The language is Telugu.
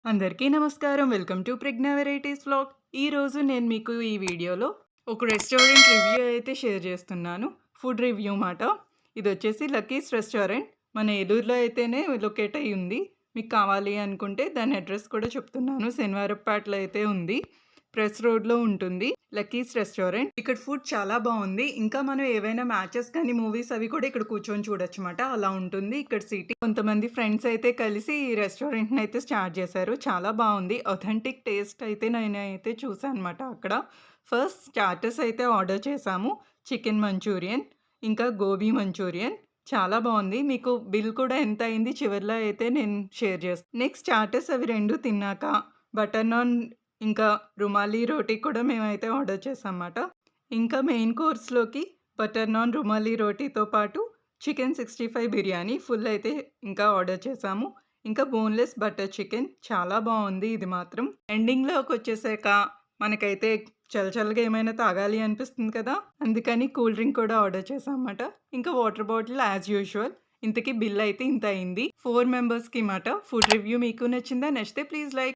అందరికీ నమస్కారం. Welcome to Pragna Varieties Vlog. ఈరోజు నేను మీకు ఈ వీడియోలో ఒక రెస్టారెంట్ రివ్యూ అయితే షేర్ చేస్తున్నాను. ఫుడ్ రివ్యూ మాట. ఇదొచ్చేసి లక్కీస్ రెస్టారెంట్. మన ఏలూరులో అయితేనే లొకేట్ అయ్యి ఉంది. మీకు కావాలి అనుకుంటే దాని అడ్రస్ కూడా చెప్తున్నాను. శనివారపేటలో అయితే ఉంది. ప్రెస్ రోడ్‌లో ఉంటుంది. Lucky's restaurant. ఇక్కడ ఫుడ్ చాలా బావుంది. ఇంకా మనం ఏవైనా మ్యాచెస్ కానీ, మూవీస్ అవి కూడా ఇక్కడ కూర్చొని చూడొచ్చమాట. అలా ఉంటుంది ఇక్కడ సీటింగ్. కొంతమంది ఫ్రెండ్స్ అయితే కలిసి ఈ రెస్టారెంట్‌ని అయితే స్టార్ట్ చేశారు. చాలా బావుంది. ఆథెంటిక్ టేస్ట్ అయితే నేనైతే చూసానమాట అక్కడ. ఫస్ట్ స్టార్టర్స్ అయితే ఆర్డర్ చేశాము. చికెన్ మంచూరియన్, ఇంకా గోబీ మంచూరియన్. చాలా బావుంది. మీకు బిల్ కూడా ఎంత అయింది చివర్లో అయితే నేను షేర్ చేస్తాను. నెక్స్ట్ స్టార్టర్స్ అవి 2 తిన్నాక బటర్ నాన్ ఇంకా రుమాలి రోటీ కూడా మేమైతే ఆర్డర్ చేసామన్నమాట. ఇంకా మెయిన్ కోర్స్‌లోకి బటర్ నాన్, రుమాలి రోటీతో పాటు చికెన్ 65 బిర్యానీ ఫుల్ అయితే ఇంకా ఆర్డర్ చేసాము. ఇంకా బోన్‌లెస్ బటర్ చికెన్ చాలా బావుంది ఇది మాత్రం. ఎండింగ్‌లోకొచ్చేసాక మనకైతే చల్లగా ఏమైనా తాగాలి అనిపిస్తుంది కదా! అందుకని కూల్ డ్రింక్ కూడా ఆర్డర్ చేశామన్నమాట. ఇంకా వాటర్ బాటిల్ యాజ్ యూజువల్. ఇంతకీ బిల్ అయితే ఇంత అయింది. 4 మెంబర్స్‌కి మాట. ఫుడ్ రివ్యూ మీకు నచ్చిందా? నచ్చితే ప్లీజ్ లైక్